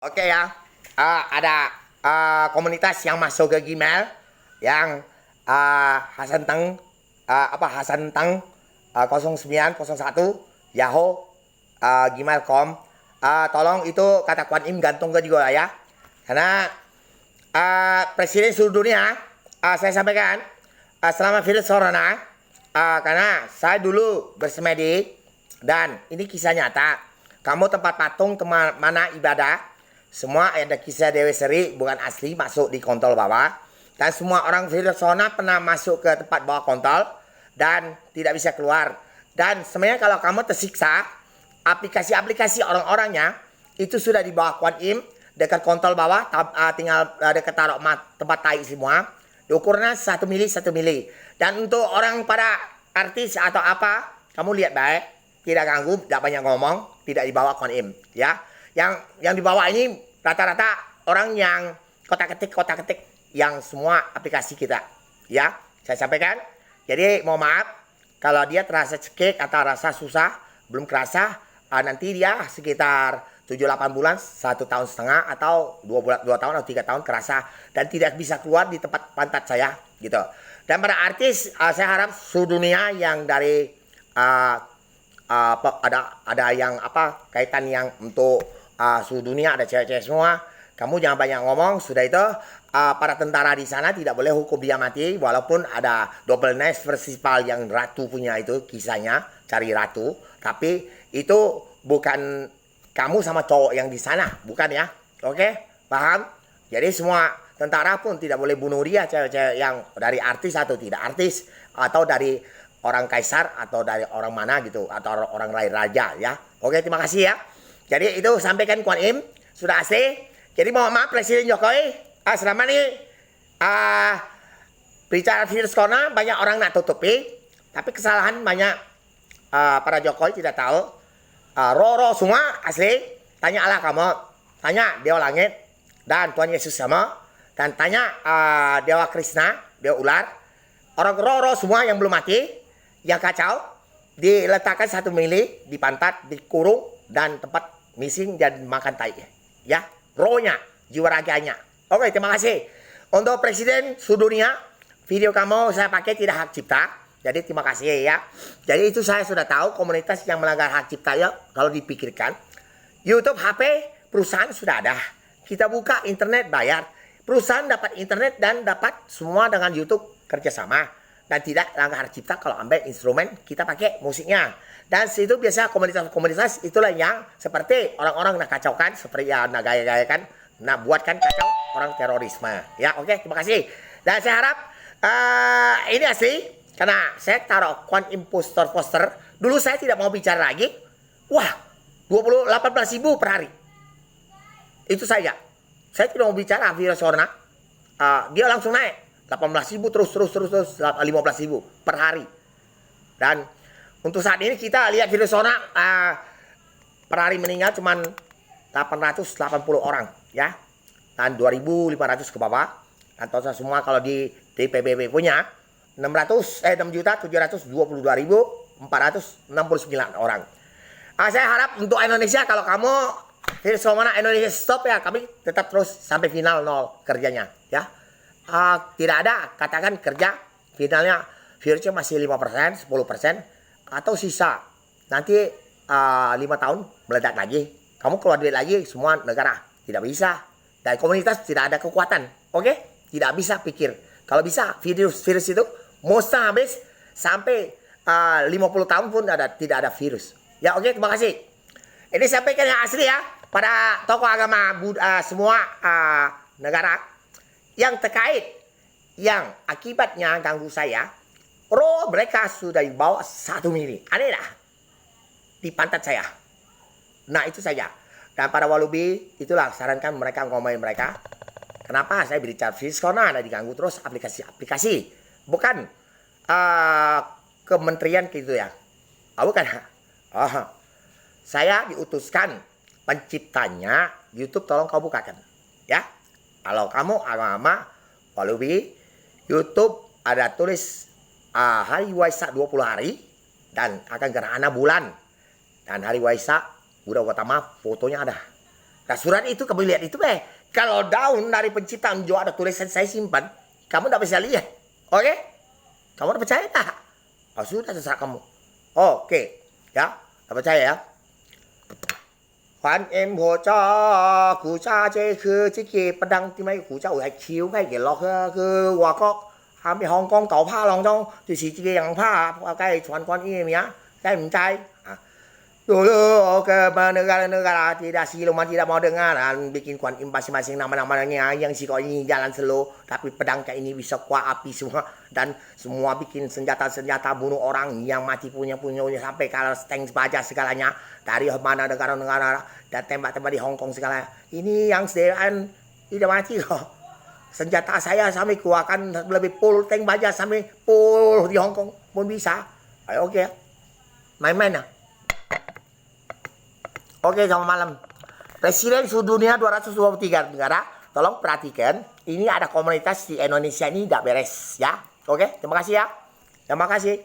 Oke ya, ada komunitas yang masuk ke Gmail yang Hasan Teng Hasan Teng 0901 Yahoo gmail.com. Tolong itu kata Kuan Im gantung ke juga ya, karena Presiden seluruh dunia saya sampaikan selama virus corona, karena saya dulu bersemedi dan ini kisah nyata. Kamu tempat patung mana ibadah semua ada kisah Dewi Seri bukan asli masuk di kontol bawah, dan semua orang virus corona pernah masuk ke tempat bawah kontol dan tidak bisa keluar. Dan sebenarnya kalau kamu tersiksa, aplikasi-aplikasi orang-orangnya itu sudah di bawah Kuan Im dekat kontol bawah, tinggal dekat taruh tempat tai semua. Ukurnya 1 mili 1 mili. Dan untuk orang pada artis atau apa, kamu lihat baik, tidak ganggu, tidak banyak ngomong, tidak dibawa Kuan Im ya. Yang dibawa ini rata-rata orang yang kotak-ketik yang semua aplikasi kita ya. Saya sampaikan. Jadi mohon maaf kalau dia terasa cekik atau rasa susah, belum kerasa, nanti dia sekitar 7-8 bulan, 1,5 tahun atau 2 tahun atau 3 tahun kerasa dan tidak bisa keluar di tempat pantat saya gitu. Dan para artis saya harap seluruh dunia yang dari ada yang kaitan yang untuk seluruh dunia, ada cewek-cewek semua. Kamu jangan banyak ngomong. Sudah itu para tentara di sana tidak boleh hukum dia mati, walaupun ada double nice festival yang ratu punya itu kisahnya cari ratu, tapi itu bukan kamu sama cowok yang di sana, bukan ya. Oke, paham? Jadi semua tentara pun tidak boleh bunuh dia, cewek-cewek yang dari artis atau tidak artis, atau dari orang kaisar atau dari orang mana gitu, atau orang lain raja ya. Oke, terima kasih ya. Jadi itu sampaikan Kuan Im sudah asli. Jadi mohon maaf Presiden Jokowi, selama ini bicara virus corona banyak orang nak tutupi, tapi kesalahan banyak para Jokowi tidak tahu. Roro semua asli. Tanya Allah kamu, tanya Dewa Langit dan Tuhan Yesus sama, dan tanya Dewa Krishna, Dewa Ular. Orang Roro semua yang belum mati, yang kacau, diletakkan 1 mili di pantat, dikurung dan tempat missing dan makan tai ya, rohnya, jiwa raganya. Oke, terima kasih untuk Presiden seluruh dunia. Video kamu saya pakai tidak hak cipta, jadi terima kasih ya. Jadi itu saya sudah tahu komunitas yang melanggar hak cipta ya. Kalau dipikirkan YouTube, HP, perusahaan sudah ada, kita buka internet bayar, perusahaan dapat internet dan dapat semua dengan YouTube kerjasama, dan tidak langgar hak cipta kalau ambil instrumen kita pakai musiknya. Dan situ biasa komunitas-komunitas itulah yang seperti orang-orang nak kacaukan, seperti ya nak gaya-gayakan, nak buatkan kacau orang terorisme. Ya, oke, terima kasih. Dan saya harap ini asli, karena saya taruh Kuan Im poster. Dulu saya tidak mau bicara lagi. Wah, 18.000 per hari. Itu saja. Saya tidak mau bicara virus corona. Dia langsung naik 18.000 terus 15.000 per hari. Dan untuk saat ini kita lihat virus corona per hari meninggal cuma 880 orang ya, dan 2.500 ke bawah. Dan total semua kalau di PBB punya 6.722.469 orang. Saya harap untuk Indonesia, kalau kamu virus corona Indonesia stop ya, kami tetap terus sampai final nol kerjanya ya. Tidak ada katakan kerja finalnya virusnya masih 5%, 10%, atau sisa nanti 5 tahun meledak lagi, kamu keluar duit lagi semua negara. Tidak bisa, dan komunitas tidak ada kekuatan. Oke, tidak bisa pikir. Kalau bisa virus itu musnah habis sampai 50 tahun pun tidak ada virus ya. Oke, terima kasih. Ini sampaikan yang asli ya pada tokoh agama semua negara yang terkait, yang akibatnya ganggu saya. Roh mereka sudah dibawa 1 mili. Aneh dah. Di pantat saya. Nah itu saja. Dan para walubi, itulah sarankan mereka ngomongin mereka. Kenapa saya bicara virus corona ada diganggu terus aplikasi. Bukan kementerian gitu ya. Bukan. Saya diutuskan penciptanya YouTube, tolong kau bukakan. Ya. Kalau kamu agama walubi, YouTube ada tulis hari Waisak 20 hari dan akan gerhana bulan, dan hari Waisak udah utama fotonya ada. Nah surat itu kamu lihat itu kalau daun dari penciptaan Jo ada tulisan saya simpan, kamu tidak bisa lihat. Oke? Kamu udah percaya tak? Oh sudah terserah kamu. Oke. Ya, udah percaya ya. 還em婆cha cụ cha chế khư chế kia bắt đăng thì mấy cụ cha hay chiếu cái cái lọ khư Hoa Quốc ham bị Hong Kong tàu pha lòng trong thì chỉ cái yang pha cái chuẩn quan ý mía cái mình trai dulu ke negara-negara tidak siluman tidak mau dengar bikin kuan masing-masing nama-namanya yang si ini jalan slow tapi pedang kayak ini bisa kuat api semua dan semua bikin senjata-senjata bunuh orang yang mati punya sampai kalau tank baja segalanya dari mana negara-negara dan tembak-tembak di Hong Kong segala ini yang sedang tidak mati loh senjata saya sampai kuakan lebih full tank baja sampai full di Hong Kong pun bisa ayo oke main-main ya. Oke, selamat malam. Presiden seluruh dunia 223 negara, tolong perhatikan, ini ada komunitas di Indonesia ini tidak beres ya. Oke, terima kasih ya. Terima kasih.